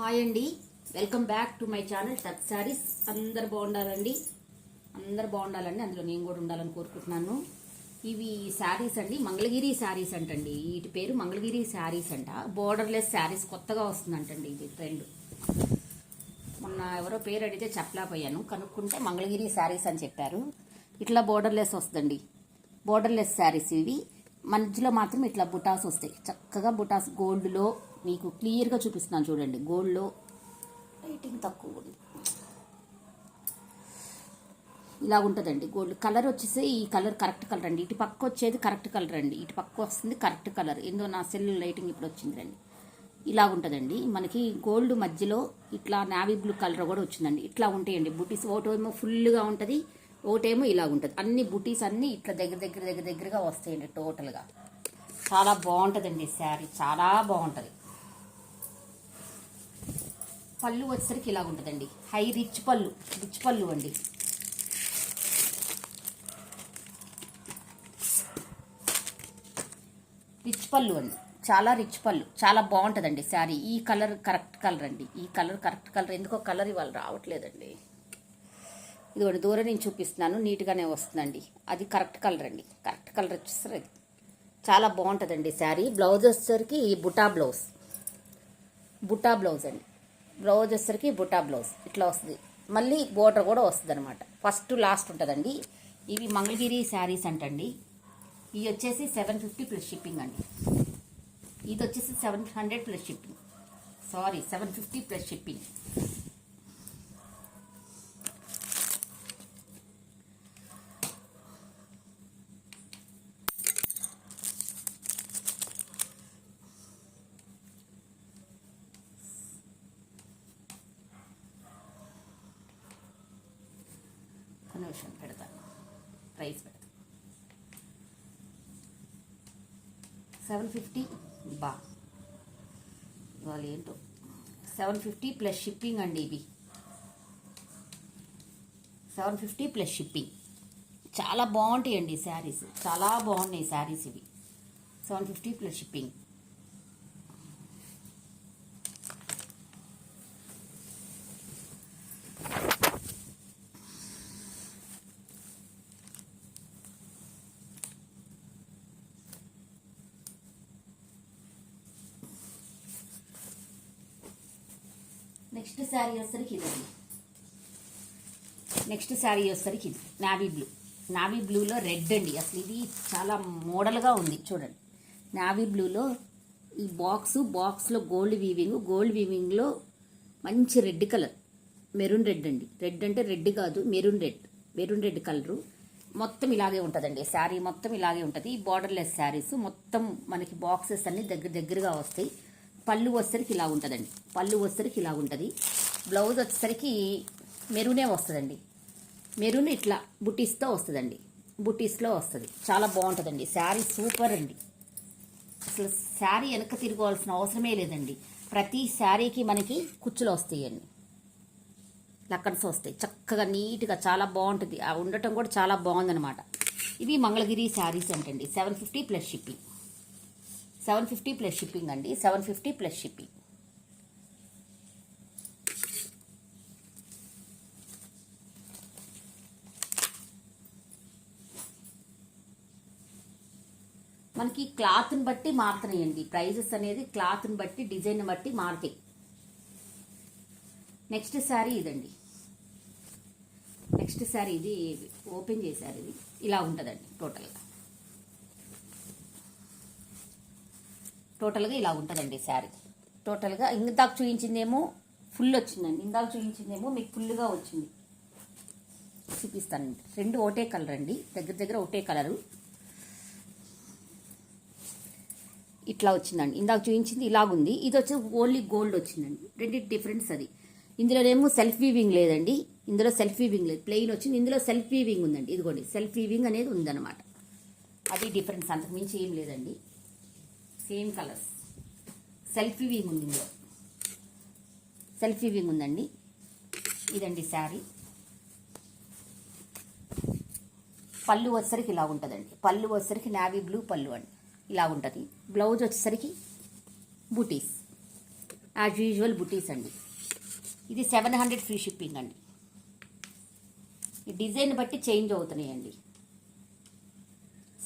Hi అండి, welcome back to my channel touch saris. అందరు బాగుండాలండి, అందులో నేను కూడా ఉండాలని కోరుకుంటున్నాను. ఇవి శారీస్ అండి, మంగళగిరి శారీస్ అంటండి. వీటి పేరు మంగళగిరి శారీస్ అంట. బోర్డర్లెస్ శారీస్ కొత్తగా వస్తుందంటండి, ఇది ట్రెండ్. మొన్న ఎవరో పేరు అడిగితే చెప్పలేకపోయాను, కనుక్కుంటే మంగళగిరి శారీస్ అని చెప్పారు. ఇట్లా బోర్డర్లెస్ వస్తుందండి, బోర్డర్లెస్ శారీస్ ఇవి. మధ్యలో మాత్రం ఇట్లా బుటాస్ వస్తాయి, చక్కగా బుటాస్. గోల్డ్లో మీకు క్లియర్గా చూపిస్తున్నాను చూడండి. గోల్డ్లో రేటింగ్ తక్కువ ఉంది, ఇలా ఉంటుందండి. గోల్డ్ కలర్ వచ్చేసి ఈ కలర్ కరెక్ట్ కలర్ అండి. ఇటు పక్క వచ్చేది కరెక్ట్ కలర్ అండి, ఇటు పక్క వస్తుంది కరెక్ట్ కలర్. ఏందో నా సెల్ లైటింగ్ ఇప్పుడు వచ్చింది రండి. ఇలా ఉంటుందండి. మనకి గోల్డ్ మధ్యలో ఇట్లా నావీ బ్లూ కలర్ కూడా వచ్చిందండి. ఇట్లా ఉంటాయండి బుటీస్. ఒకటేమో ఫుల్గా ఉంటుంది, ఒకటేమో ఇలా ఉంటుంది. అన్ని బుటీస్ అన్నీ ఇట్లా దగ్గరగా వస్తాయండి టోటల్గా. చాలా బాగుంటుందండి శారీ, చాలా బాగుంటుంది. పళ్ళు వచ్చేసరికి ఇలా ఉంటుందండి, హై రిచ్ పళ్ళు అండి. రిచ్ పళ్ళు అండి, చాలా రిచ్ పళ్ళు, చాలా బాగుంటుందండి శారీ. ఈ కలర్ కరెక్ట్ కలర్ అండి, ఈ కలర్ కరెక్ట్ కలర్. ఎందుకో కలర్ ఇవాళ రావట్లేదండి. ఇది దూరం నుంచి చూపిస్తున్నాను, నీట్గానే వస్తుందండి. అది కరెక్ట్ కలర్ అండి, కరెక్ట్ కలర్ వచ్చేసరికి అది చాలా బాగుంటుందండి శారీ. బ్లౌజ్ వచ్చేసరికి బుటా బ్లౌజ్ అండి. బ్లౌజ్ వచ్చేసరికి బుటా బ్లౌజ్ ఇట్లా వస్తుంది. మళ్ళీ బోర్డర్ కూడా వస్తుంది అనమాట. ఫస్ట్ లాస్ట్ ఉంటుందండి. ఇవి మంగళగిరి శారీస్ అంటండి. ఇవి వచ్చేసి 750 ప్లస్ షిప్పింగ్ అండి. ఇది వచ్చేసి 700 plus shipping, 750 plus shipping. Conversion పెడతాను, ప్రైస్ పెడతాను 750. ఇవాళ ఏంటో 750 ప్లస్ షిప్పింగ్ అండి. ఇవి 750 ప్లస్ షిప్పింగ్. చాలా బాగుంటాయండి శారీస్, చాలా బాగున్నాయి శారీస్ ఇవి. 750 ప్లస్ షిప్పింగ్. నెక్స్ట్ శారీ వచ్చేసరికి ఇదండి. ఇది నావీ బ్లూలో రెడ్ అండి. అసలు ఇది చాలా మోడల్గా ఉంది చూడండి. నావీ బ్లూలో ఈ బాక్స్లో గోల్డ్ వీవింగ్లో మంచి రెడ్ కలర్, మెరూన్ రెడ్ అండి. రెడ్ అంటే రెడ్ కాదు, మెరూన్ రెడ్ కలరు. మొత్తం ఇలాగే ఉంటుందండి శారీ, మొత్తం ఇలాగే ఉంటుంది. బార్డర్లెస్ శారీస్ మొత్తం మనకి బాక్సెస్ అన్ని దగ్గరగా వస్తాయి. పళ్ళు వచ్చేసరికి ఇలా ఉంటుందండి, ఇలా ఉంటుంది. బ్లౌజ్ వచ్చేసరికి మెరూనే వస్తుందండి. మెరూన్ ఇట్లా బుటీస్తో వస్తుందండి, బుటీస్లో వస్తుంది. చాలా బాగుంటుందండి శారీ, సూపర్ అండి. అసలు శారీ వెనక తిరగవలసిన అవసరమే లేదండి. ప్రతి శారీకి మనకి కుచ్చులు వస్తాయండి, లక్కన్స్ వస్తాయి. చక్కగా నీట్గా చాలా బాగుంటుంది. ఉండటం కూడా చాలా బాగుందన్నమాట. ఇవి మంగళగిరి శారీస్ అంటండి. 750 ప్లస్ షిప్పింగ్. 750 ప్లస్ షిప్పింగ్ అండి, 750 ప్లస్ షిప్పింగ్. మనకి క్లాత్ని బట్టి మారుతున్నాయండి ప్రైజెస్ అనేది. క్లాత్ని బట్టి, డిజైన్ బట్టి మారుతాయి. నెక్స్ట్ శారీ ఇదండి. ఇది ఓపెన్ చేశారు. ఇది ఇలా ఉంటుందండి టోటల్గా ఇలా ఉంటుందండి శారీ. టోటల్గా ఇందాక చూపించిందేమో ఫుల్ వచ్చిందండి, మీకు ఫుల్గా వచ్చింది. చూపిస్తానండి. రెండు ఒకటే కలర్ అండి, దగ్గర ఒకటే కలరు. ఇట్లా వచ్చిందండి. ఇందాక చూపించింది ఇలాగుంది, ఇది వచ్చి ఓన్లీ గోల్డ్ వచ్చిందండి. రెండింటి డిఫరెన్స్ అది. ఇందులోనేమో సెల్ఫ్ వీవింగ్ లేదండి, ప్లెయిన్ వచ్చింది. ఇందులో సెల్ఫ్ వీవింగ్ ఉందండి. ఇదిగోండి, సెల్ఫ్ వీవింగ్ అనేది ఉందన్నమాట. అది డిఫరెన్స్, అంతకుమించి ఏం లేదండి. సేమ్ కలర్స్, సెల్ఫ్ వీవింగ్ ఉంది. ఇందులో సెల్ఫ్ వీవింగ్ ఉందండి. ఇదండి శారీ. పళ్ళు వచ్చేసరికి ఇలా ఉంటుందండి. పళ్ళు వచ్చేసరికి నావీ బ్లూ పళ్ళు అండి, ఇలా ఉంటుంది. బ్లౌజ్ వచ్చేసరికి బూటీస్ యాజ్ యూజువల్ బుటీస్ అండి. ఇది 700 ఫ్రీ షిప్పింగ్ అండి. ఈ డిజైన్ బట్టి చేంజ్ అవుతున్నాయండి.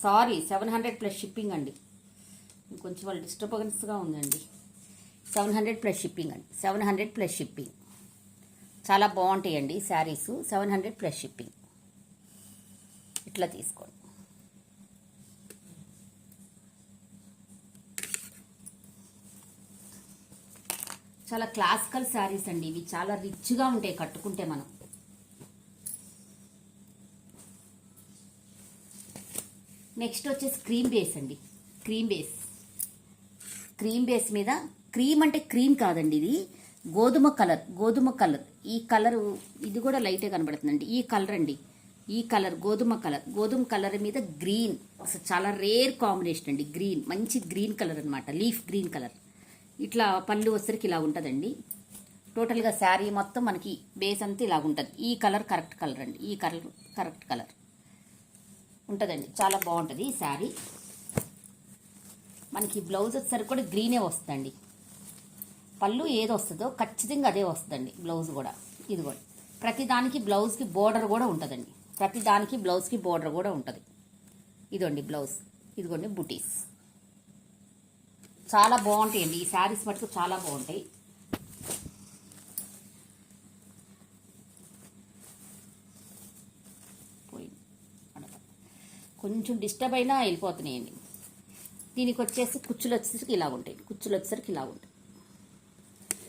సారీ 700 ప్లస్ షిప్పింగ్ అండి. కొంచెం వాళ్ళు డిస్టర్బెన్స్గా ఉందండి. 700 ప్లస్ షిప్పింగ్ అండి. 700 ప్లస్ షిప్పింగ్. చాలా బాగుంటాయండి శారీస్. 700 plus shipping. ఇట్లా తీసుకోండి. చాలా క్లాసికల్ శారీస్ అండి ఇవి. చాలా రిచ్గా ఉంటాయి కట్టుకుంటే మనం. నెక్స్ట్ వచ్చేసి క్రీమ్ బేస్ అండి. క్రీమ్ బేస్ మీద క్రీమ్ అంటే క్రీమ్ కాదండి, ఇది గోధుమ కలర్. ఈ కలర్ ఇది కూడా లైటే కనబడుతుందండి. ఈ కలర్ అండి, ఈ కలర్ గోధుమ కలర్ మీద గ్రీన్. అసలు చాలా రేర్ కాంబినేషన్ అండి. గ్రీన్, మంచి గ్రీన్ కలర్ అనమాట. Leaf green colour. ఇట్లా పళ్ళు వచ్చరికి ఇలా ఉంటుందండి. టోటల్గా శారీ మొత్తం మనకి బేస్ అంతా ఇలా ఉంటుంది. ఈ కలర్ కరెక్ట్ కలర్ అండి. ఈ కలర్ కరెక్ట్ కలర్ ఉంటుందండి. చాలా బాగుంటుంది ఈ శారీ. మనకి బ్లౌజ్ వచ్చేసరికి కూడా గ్రీనే వస్తుందండి. పళ్ళు ఏది వస్తుందో ఖచ్చితంగా అదే వస్తుందండి. బ్లౌజ్ కూడా ఇది కూడా ప్రతిదానికి బ్లౌజ్కి బోర్డర్ కూడా ఉంటుందండి. ప్రతిదానికి బ్లౌజ్కి బోర్డర్ కూడా ఉంటుంది. ఇదండి బ్లౌజ్, ఇదిగోండి బుటీస్. చాలా బాగుంటాయండి ఈ శారీస్ మటుకు, చాలా బాగుంటాయి. కొంచెం డిస్టర్బ్ అయినా వెళ్ళిపోతున్నాయండి. దీనికి వచ్చేసి కుచ్చులు వచ్చేసరికి ఇలా ఉంటాయి.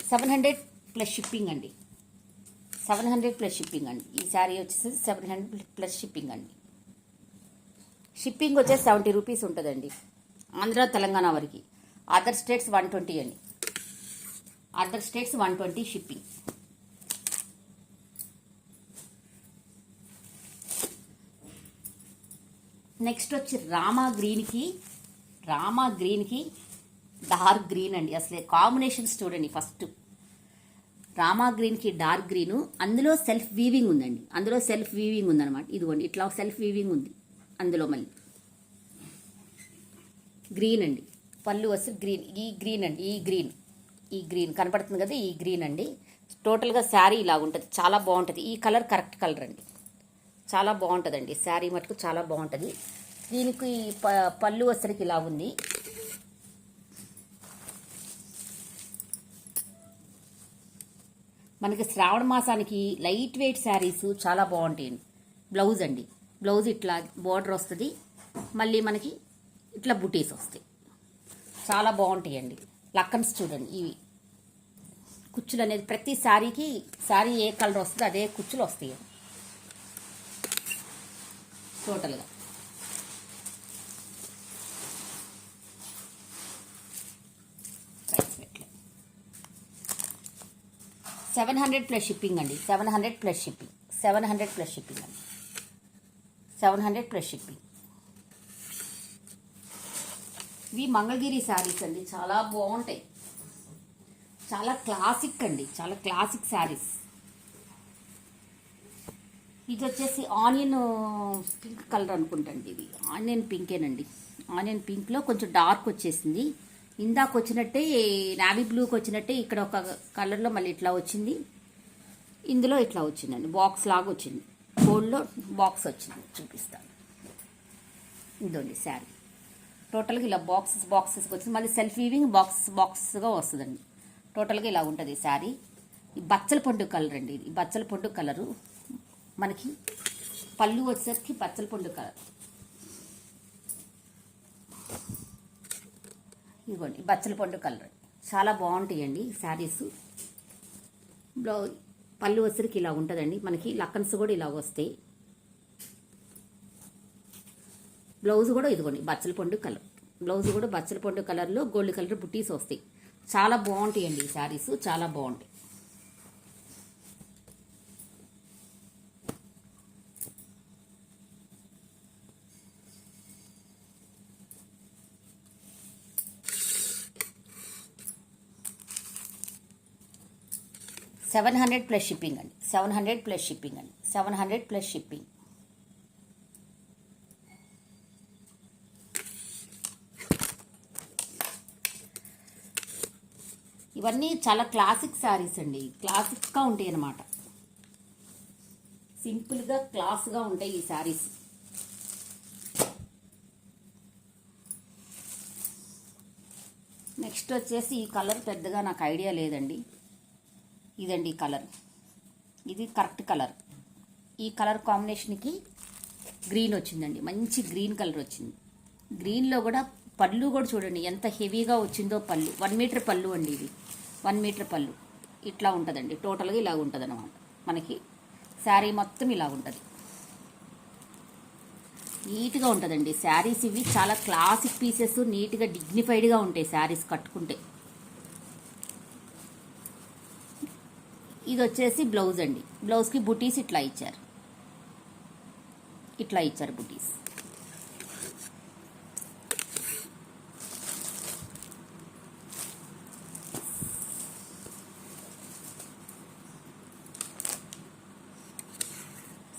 700 ప్లస్ షిప్పింగ్ అండి. 700 ప్లస్ షిప్పింగ్ అండి. ఈ శారీ వచ్చేసి 700 ప్లస్ షిప్పింగ్ అండి. షిప్పింగ్ వచ్చేసి 70 రూపీస్ ఉంటుందండి ఆంధ్ర తెలంగాణ వరకు. అదర్ స్టేట్స్ 120 అండి. Other states 120 shipping. నెక్స్ట్ వచ్చి రామా గ్రీన్కి డార్క్ గ్రీన్ అండి. అసలే కాంబినేషన్స్ చూడండి. ఫస్ట్ రామా గ్రీన్కి డార్క్ గ్రీను, అందులో సెల్ఫ్ వీవింగ్ ఉందండి. ఉందన్నమాట. ఇదిగోండి ఇట్లా సెల్ఫ్ వీవింగ్ ఉంది అందులో. మళ్ళీ గ్రీన్ అండి. పళ్ళు వస్తే గ్రీన్. ఈ గ్రీన్ కనపడుతుంది కదా, ఈ గ్రీన్ అండి. టోటల్గా శారీ ఇలా ఉంటుంది. చాలా బాగుంటుంది. ఈ కలర్ కరెక్ట్ కలర్ అండి. చాలా బాగుంటుందండి శారీ మటుకు, చాలా బాగుంటుంది. దీనికి పళ్ళు వచ్చరికి ఇలా ఉంది. మనకి శ్రావణ మాసానికి లైట్ వెయిట్ శారీస్ చాలా బాగుంటాయండి. బ్లౌజ్ అండి, బ్లౌజ్ ఇట్లా బోర్డర్ వస్తుంది. మళ్ళీ మనకి ఇట్లా బుటీస్ వస్తాయి. చాలా బాగుంటాయండి. లక్కన్స్ చూడండి. ఇవి కుచ్చులు అనేది ప్రతి శారీకి, శారీ ఏ కలర్ వస్తుందో అదే కుచ్చులు వస్తాయి టోటల్గా. $700 ప్లస్ షిప్పింగ్ అండి. 700 ప్లస్ షిప్పింగ్. 700 ప్లస్ షిప్పింగ్ అండి. 700 ప్లస్ షిప్పింగ్. ఇవి మంగళగిరి శారీస్ అండి. చాలా బాగుంటాయి. చాలా క్లాసిక్ అండి. చాలా క్లాసిక్ శారీస్. ఇది వచ్చేసి ఆనియన్ పింక్ కలర్ అనుకుంటండి. ఇది ఆనియన్ పింకేనండి. ఆనియన్ పింక్లో కొంచెం డార్క్ వచ్చేసింది. ఇందాక వచ్చినట్టే నావీ బ్లూకి వచ్చినట్టే ఇక్కడ ఒక కలర్లో మళ్ళీ ఇట్లా వచ్చింది. ఇందులో ఇట్లా వచ్చిందండి. బాక్స్ లాగా వచ్చింది. గోల్డ్లో బాక్స్ వచ్చింది. చూపిస్తాను. ఇదండి శారీ. టోటల్గా ఇలా బాక్సెస్గా వచ్చింది. మళ్ళీ సెల్ఫ్ వీవింగ్ బాక్స్గా వస్తుందండి. టోటల్గా ఇలా ఉంటుంది శారీ. ఈ బచ్చల పండు కలర్ అండి. ఇది బచ్చల పండు కలరు. మనకి పళ్ళు వచ్చేసరికి బచ్చల పండు కలర్. ఇదిగోండి బచ్చల పండు కలర్. చాలా బాగుంటాయండి శారీస్. పళ్ళు వచ్చరికి ఇలా ఉంటుందండి. మనకి లక్కన్స్ కూడా ఇలా వస్తాయి. బ్లౌజ్ కూడా ఇదిగోండి బచ్చల పండు కలర్. బ్లౌజ్ కూడా బచ్చల పండు కలర్లో గోల్డ్ కలర్ బుట్టీస్ వస్తాయి. చాలా బాగుంటాయండి ఈ శారీస్. చాలా బాగుంటాయి. $700 ప్లస్ షిప్పింగ్ అండి. 700 ప్లస్ షిప్పింగ్ అండి. 700 ప్లస్ షిప్పింగ్. ఇవన్నీ చాలా క్లాసిక్ శారీస్ అండి, క్లాసిక్గా ఉంటాయి అన్నమాట. సింపుల్గా క్లాస్గా ఉంటాయి ఈ శారీస్. నెక్స్ట్ వచ్చేసి ఈ కలర్ పెద్దగా నాకు ఐడియా లేదండి. ఇదండి ఈ కలర్, ఇది కరెక్ట్ కలర్. ఈ కలర్ కాంబినేషన్కి గ్రీన్ వచ్చిందండి, మంచి గ్రీన్ కలర్ వచ్చింది. గ్రీన్లో కూడా పళ్ళు కూడా చూడండి ఎంత హెవీగా వచ్చిందో. పళ్ళు 1 మీటర్ పళ్ళు అండి, ఇది 1 మీటర్ పళ్ళు. ఇట్లా ఉంటుందండి, టోటల్గా ఇలా ఉంటుంది అన్నమాట. మనకి శారీ మొత్తం ఇలా ఉంటుంది, నీట్గా ఉంటుందండి శారీస్. ఇవి చాలా క్లాసిక్ పీసెస్, నీట్గా డిగ్నిఫైడ్గా ఉంటాయి శారీస్ కట్టుకుంటే. ఇది వచ్చేసి బ్లౌజ్ అండి, బ్లౌజ్కి బుటీస్ ఇట్లా ఇచ్చారు, ఇట్లా ఇచ్చారు బుటీస్.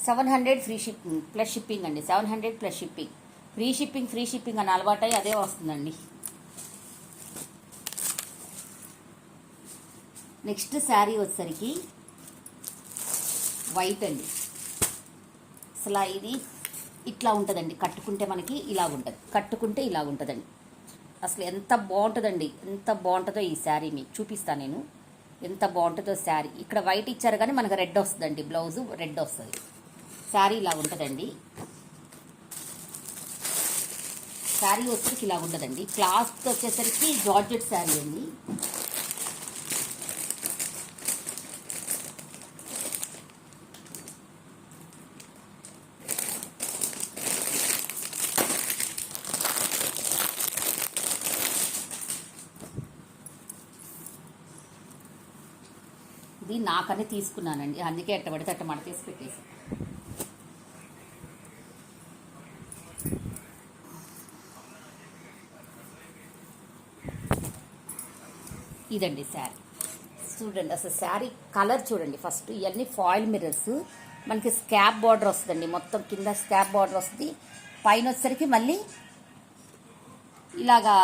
$700 ఫ్రీ షిప్పింగ్ ప్లస్ షిప్పింగ్ అండి, 700 ప్లస్ షిప్పింగ్. ఫ్రీ షిప్పింగ్ అని అలవాటై అదే వస్తుందండి. నెక్స్ట్ శారీ వచ్చేసరికి వైట్ అండి. అసలు ఇది ఇట్లా ఉంటుందండి, కట్టుకుంటే మనకి ఇలా ఉంటుంది, కట్టుకుంటే ఇలా ఉంటుందండి. అసలు ఎంత బాగుంటుందండి, ఎంత బాగుంటుందో ఈ శారీ మీకు చూపిస్తాను నేను, ఎంత బాగుంటుందో శారీ. ఇక్కడ వైట్ ఇచ్చారు కానీ మనకు రెడ్ వస్తుందండి, బ్లౌజు రెడ్ వస్తుంది. శారీ ఇలా ఉంటుందండి, శారీ వచ్చేసరికి ఇలా ఉంటుందండి. క్లాత్ వచ్చేసరికి జార్జెట్ శారీ అండి. ఇది నాకనే తీసుకున్నానండి, అందుకే ఎట్ట పడితే అట్ట మడ తీసి పెట్టేసి. ఇదండి శారీ చూడండి, అసలు శారీ కలర్ చూడండి. ఫస్ట్ ఇవన్నీ ఫాయిల్ మిర్రర్స్, మనకి స్కాప్ బార్డర్ వస్తుందండి, మొత్తం కింద స్కాప్ బార్డర్ వస్తుంది. పైన వచ్చేసరికి మళ్ళీ ఇలాగా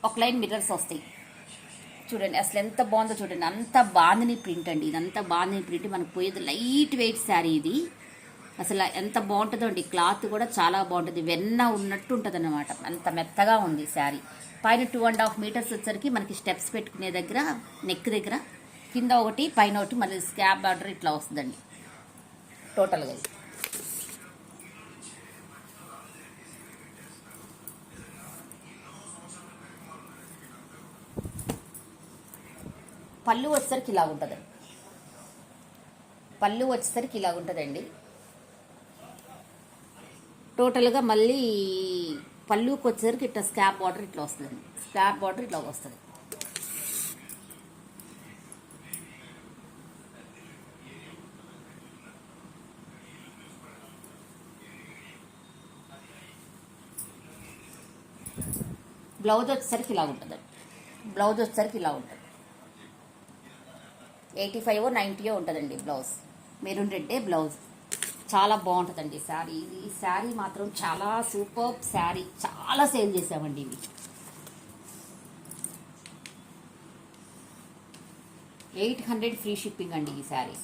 ఒక లైన్ మిర్రర్స్ వస్తాయి చూడండి. అసలు ఎంత బాగుందో చూడండి, అంత బాందిని ప్రింట్ అండి, ఇదంతా బాందిని ప్రింట్. మనకు పోయేది లైట్ వెయిట్ శారీ ఇది. అసలు ఎంత బాగుంటుందో అండి, క్లాత్ కూడా చాలా బాగుంటుంది, వెన్న ఉన్నట్టు ఉంటుంది అన్నమాట, అంత మెత్తగా ఉంది శారీ. పైన 2.5 మీటర్స్ వచ్చరికి మనకి స్టెప్స్ పెట్టుకునే దగ్గర, నెక్ దగ్గర కింద ఒకటి పైన ఒకటి మళ్ళీ స్కాప్ బార్డర్ ఇట్లా వస్తుందండి టోటల్గా. పళ్ళు వచ్చేసరికి ఇలా ఉంటుందండి, పళ్ళు వచ్చేసరికి ఇలా ఉంటుందండి టోటల్గా. మళ్ళీ పళ్ళుకి వచ్చేసరికి ఇట్లా స్కాప్ బార్డర్ ఇట్లా వస్తుందండి, స్కాప్ బార్డర్ ఇట్లా వస్తుంది. బ్లౌజ్ వచ్చేసరికి ఇలా ఉంటుందండి, బ్లౌజ్ వచ్చేసరికి ఇలా ఉంటుంది. 85 or 90 ఉంటుందండి బ్లౌజ్, మెరూన్ రెడ్డే బ్లౌజ్. చాలా బాగుంటుందండి శారీ. ఈ శారీ మాత్రం చాలా సూపర్ శారీ, చాలా సేల్ చేసామండి ఇవి. 800 ఫ్రీ షిప్పింగ్ అండి ఈ శారీ.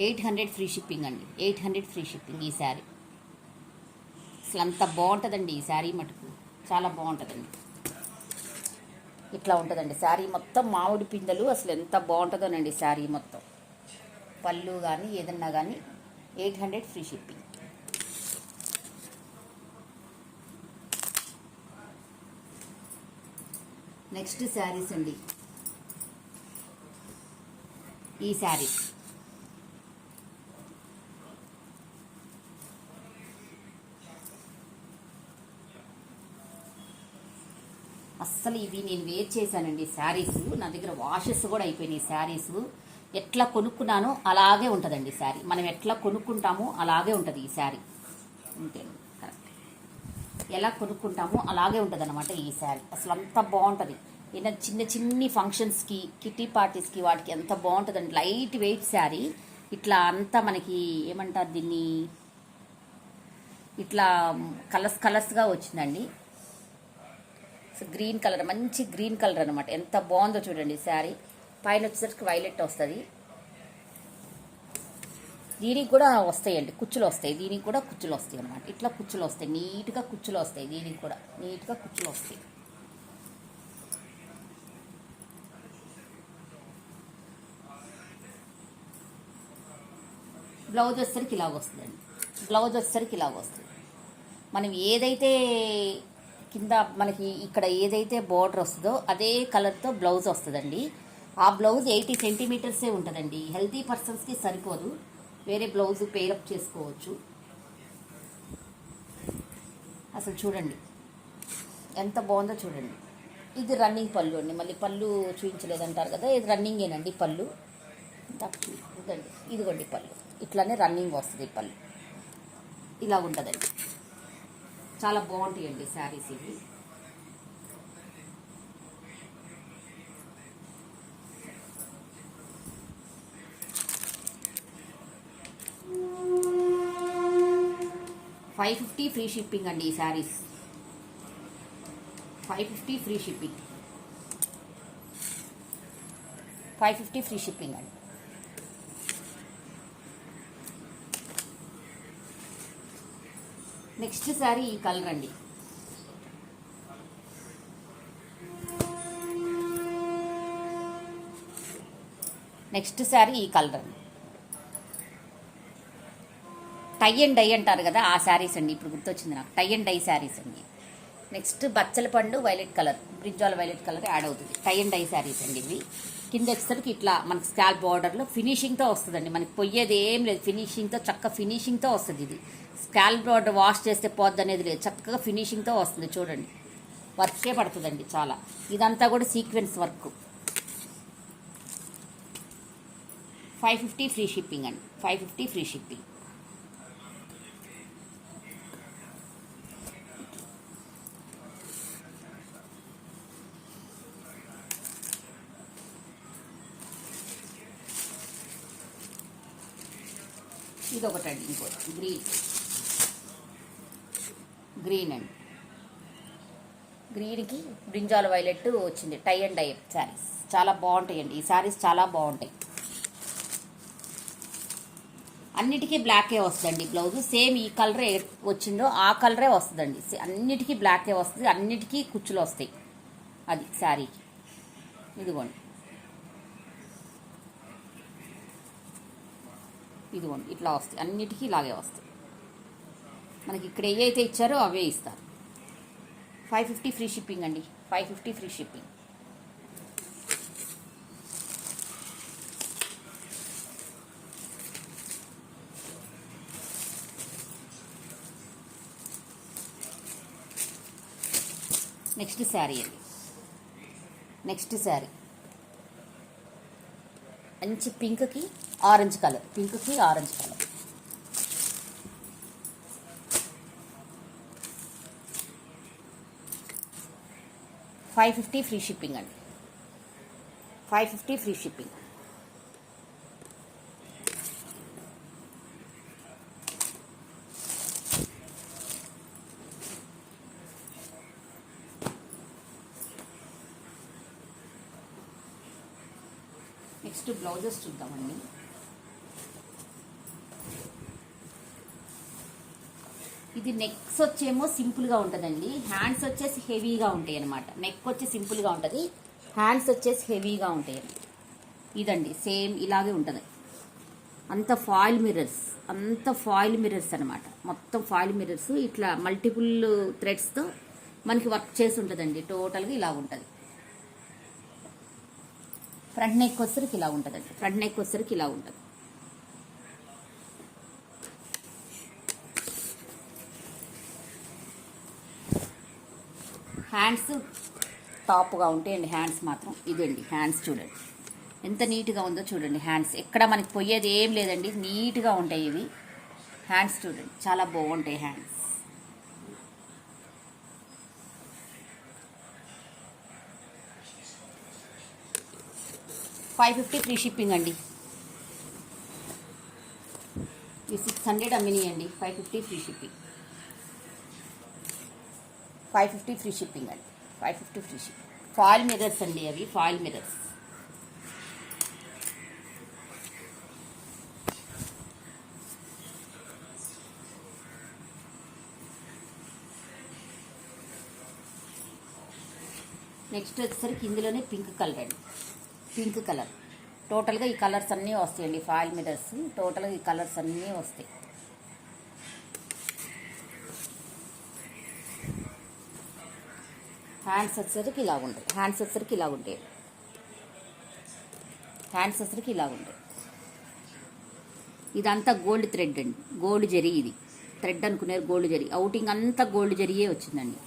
$800 ఫ్రీ షిప్పింగ్ అండి, 800 ఫ్రీ షిప్పింగ్ ఈ శారీ. అసలు అంత బాగుంటుందండి ఈ శారీ మటుకు, చాలా బాగుంటుందండి. ఇట్లా ఉంటుందండి శారీ మొత్తం, మామిడి పిందెలు. అసలు ఎంత బాగుంటుందోనండి శారీ మొత్తం, పళ్ళు కానీ ఏదన్నా కానీ. 800 ఫ్రీ షిప్పింగ్. నెక్స్ట్ శారీస్ అండి, ఈ శారీ అస్సలు ఇవి నేను వేర్ చేశానండి శారీస్. నా దగ్గర వాషెస్ కూడా అయిపోయినాయి శారీస్. ఎట్లా కొనుక్కున్నానో అలాగే ఉంటుందండి శారీ, మనం ఎట్లా కొనుక్కుంటామో అలాగే ఉంటుంది ఈ శారీ. అంతే కరెక్ట్, ఎలా కొనుక్కుంటామో అలాగే ఉంటుంది అనమాట ఈ శారీ. అసలు అంత బాగుంటుంది. ఏదైనా చిన్న చిన్ని ఫంక్షన్స్కి, కిటీ పార్టీస్కి, వాటికి ఎంత బాగుంటుందండి. Light weight sari. ఇట్లా అంతా మనకి ఏమంటారు దీన్ని, ఇట్లా కలర్స్గా వచ్చిందండి. సో గ్రీన్ కలర్, మంచి గ్రీన్ కలర్ అనమాట. ఎంత బాగుందో చూడండి శారీ. పైన వచ్చేసరికి వైలెట్ వస్తుంది. దీనికి కూడా వస్తాయండి కుచ్చులు వస్తాయి. దీనికి కూడా కుచ్చులు వస్తాయి అనమాట. ఇట్లా కుచ్చులు వస్తాయి, నీట్గా కుచ్చులు వస్తాయి. దీనికి కూడా నీట్గా కుచ్చులు వస్తాయి. బ్లౌజ్ వచ్చేసరికి ఇలాగ వస్తుందండి. బ్లౌజ్ వచ్చేసరికి ఇలాగ వస్తుంది. మనం ఏదైతే కింద మనకి ఇక్కడ ఏదైతే బార్డర్ వస్తుందో అదే కలర్తో బ్లౌజ్ వస్తుందండి. ఆ బ్లౌజ్ 80 సెంటీమీటర్సే ఉంటుందండి. హెల్తీ పర్సన్స్కి సరిపోదు, వేరే బ్లౌజ్ పేరప్ చేసుకోవచ్చు. అసలు చూడండి ఎంత బాగుందో చూడండి. ఇది రన్నింగ్ పళ్ళు అండి. మళ్ళీ పళ్ళు చూపించలేదంటారు కదా, ఇది రన్నింగేనండి పళ్ళు. ఇదండి, ఇదిగోండి పళ్ళు. ఇట్లానే రన్నింగ్ వస్తుంది పళ్ళు. ఇలా ఉంటుందండి. చాలా బాగుంటాయండి శారీస్ ఇవి. $550 ఫ్రీ షిప్పింగ్ అండి ఈ saris. $550 free shipping. 550 free shipping అండి. నెక్స్ట్ శారీ ఈ కలర్ అండి. నెక్స్ట్ శారీ ఈ కలర్ అండి. టై అండ్ డై అంటారు కదా, ఆ శారీస్ అండి. ఇప్పుడు గుర్తొచ్చింది నాకు, టై అండ్ డై శారీస్ అండి. నెక్స్ట్ బచ్చల పండు violet colour, brinjal violet colour add అవుతుంది. టై అండ్ డై శారీస్ అండి ఇవి. కింద వచ్చేసరికి ఇట్లా మనకి స్కాల్ప్ బార్డర్లో ఫినిషింగ్తో వస్తుందండి. మనకి పొయ్యేది ఏం లేదు, ఫినిషింగ్తో, చక్క ఫినిషింగ్తో వస్తుంది. ఇది స్కాల్ప్ బార్డర్ వాష్ చేస్తే పోద్ది అనేది లేదు, చక్కగా ఫినిషింగ్తో వస్తుంది. చూడండి, వర్కే పడుతుందండి చాలా. ఇదంతా కూడా సీక్వెన్స్ వర్క్. 550 ఫ్రీ షిప్పింగ్ అండి. 550 ఫ్రీ షిప్పింగ్. ఇది ఒకటండి, ఇంకోటి గ్రీన్ అండి. గ్రీన్కి బ్రింజాల్ వైలెట్ వచ్చింది. టై అండ్ డై శారీస్ చాలా బాగుంటాయండి. ఈ శారీస్ చాలా బాగుంటాయి. అన్నిటికీ బ్లాకే వస్తుందండి బ్లౌజ్. సేమ్ ఈ కలరే వచ్చిందో ఆ కలరే వస్తుందండి. అన్నిటికీ బ్లాకే వస్తుంది, అన్నిటికీ కుచ్చులు వస్తాయి. అది శారీకి. ఇదిగోండి, ఇదిగోండి ఇట్లా వస్తాయి. అన్నిటికీ ఇలాగే వస్తాయి. మనకి ఇక్కడ ఏవైతే ఇచ్చారో అవే ఇస్తారు. 550 ఫ్రీ షిప్పింగ్ అండి. 550 ఫ్రీ షిప్పింగ్. నెక్స్ట్ శారీ అండి. నెక్స్ట్ శారీ మంచి పింక్కి ఆరెంజ్ కలర్. పింక్కి ఆరెంజ్ కలర్. $550 ఫ్రీ షిప్పింగ్ అండి. 550 ఫ్రీ షిప్పింగ్. నెక్స్ట్ బ్లౌజెస్ చూద్దామండి. ఇది నెక్స్ వచ్చేమో సింపుల్గా ఉంటుందండి. హ్యాండ్స్ వచ్చేసి హెవీగా ఉంటాయి అనమాట. నెక్ వచ్చి సింపుల్గా ఉంటుంది, హ్యాండ్స్ వచ్చేసి హెవీగా ఉంటాయి. ఇదండి సేమ్ ఇలాగే ఉంటుంది. అంత ఫాయిల్ మిర్రర్స్, అంత ఫాయిల్ మిర్రర్స్ అనమాట. మొత్తం ఫాయిల్ మిర్రర్స్ ఇట్లా మల్టిపుల్ థ్రెడ్స్తో మనకి వర్క్ చేసి ఉంటుందండి. టోటల్గా ఇలా ఉంటుంది. ఫ్రంట్ నెక్ వచ్చరికి ఇలా ఉంటుందండి. ఫ్రంట్ నెక్ వచ్చరికి ఇలా ఉంటుంది. హ్యాండ్స్ టాప్గా ఉంటాయండి. హ్యాండ్స్ మాత్రం ఇదండి. హ్యాండ్స్ చూడండి ఎంత నీట్గా ఉందో చూడండి. హ్యాండ్స్ ఎక్కడ మనకి పోయేది ఏం లేదండి, నీట్గా ఉంటాయి ఇవి. హ్యాండ్స్ చూడండి చాలా బాగుంటాయి హ్యాండ్స్. $550 ఫ్రీ షిప్పింగ్ అండి. ఈ 600 అమ్మినాయండి. 550 ఫ్రీ షిప్పింగ్. 550 ఫ్రీ షిప్పింగ్ అండి. 550 ఫ్రీ షిప్. ఫాయిల్ మిర్రర్స్ అండి, అవి ఫాయిల్ మిర్రర్స్. నెక్స్ట్ వచ్చేసరికి ఇందులోనే పింక్ కలర్ అండి, పింక్ కలర్. టోటల్గా ఈ కలర్స్ అన్నీ వస్తాయండి, ఫాయిల్ మిర్రర్స్ టోటల్గా ఈ కలర్స్ అన్నీ వస్తాయి. హ్యాండ్స్ వచ్చేసరికి ఇలా ఉంటాయి, హ్యాండ్స్ వచ్చేసరికి ఇలా ఉంటాయి, హ్యాండ్స్ వచ్చేసరికి ఇలా ఉంటాయి. ఇదంతా గోల్డ్ థ్రెడ్ అండి, గోల్డ్ జరీ. ఇది థ్రెడ్ అనుకునేది గోల్డ్ జరీ, అవుటింగ్ అంతా గోల్డ్ జరీయే వచ్చిందండి.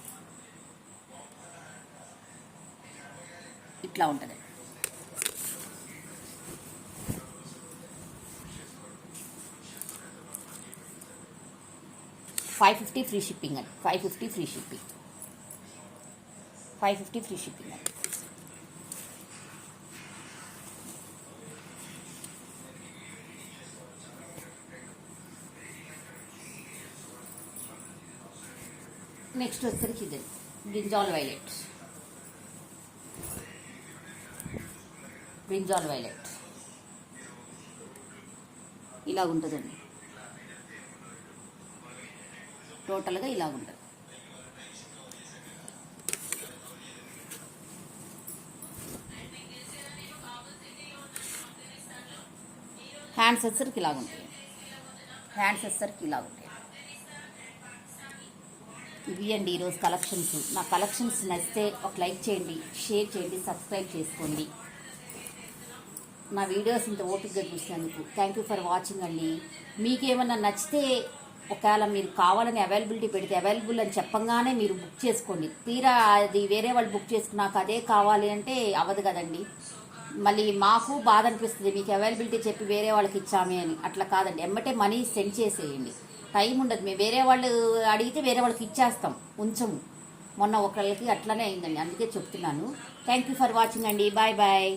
ఇట్లా ఉంటుంది. $550 ఫ్రీ షిప్పింగ్ అండి, $550 ఫ్రీ షిప్పింగ్, $550 ఫ్రీ షిప్పింగ్ అండి. నెక్స్ట్ వచ్చేసరికి ఇది బ్రింజాల్ వైలెట్, బ్రింజాల్ వైలెట్ ఇలా ఉంటుందండి. టోటల్గా ఇలా ఉంటుంది. హ్యాండ్స్ వచ్చేసరికి ఇలా ఉంటాయి, హ్యాండ్స్ వచ్చేసరికి ఇలా ఉంటాయి. ఇవి అండి ఈరోజు కలెక్షన్స్. నా కలెక్షన్స్ నచ్చితే ఒక లైక్ చేయండి, షేర్ చేయండి, సబ్స్క్రైబ్ చేసుకోండి. నా వీడియోస్ ఇంత ఓపికగా చూసినందుకు థ్యాంక్ యూ ఫర్ వాచింగ్ అండి. మీకేమన్నా నచ్చితే ఒకవేళ మీరు కావాలని అవైలబిలిటీ పెడితే అవైలబుల్ అని చెప్పంగానే మీరు బుక్ చేసుకోండి. తీరా అది వేరే వాళ్ళు బుక్ చేసుకున్నాక అదే కావాలి అంటే అవ్వదు కదండి. మళ్ళీ మాకు బాధ అనిపిస్తుంది, మీకు అవైలబిలిటీ చెప్పి వేరే వాళ్ళకి ఇచ్చామే అని. అట్లా కాదండి, ఎమ్మటే మనీ సెండ్ చేసేయండి. టైం ఉండదు, మేము వేరే వాళ్ళు అడిగితే వేరే వాళ్ళకి ఇచ్చేస్తాం, ఉంచము. మొన్న ఒకళ్ళకి అట్లనే అయిందండి, అందుకే చెప్తున్నాను. థ్యాంక్ యూ ఫర్ వాచింగ్ అండి, బాయ్ బాయ్.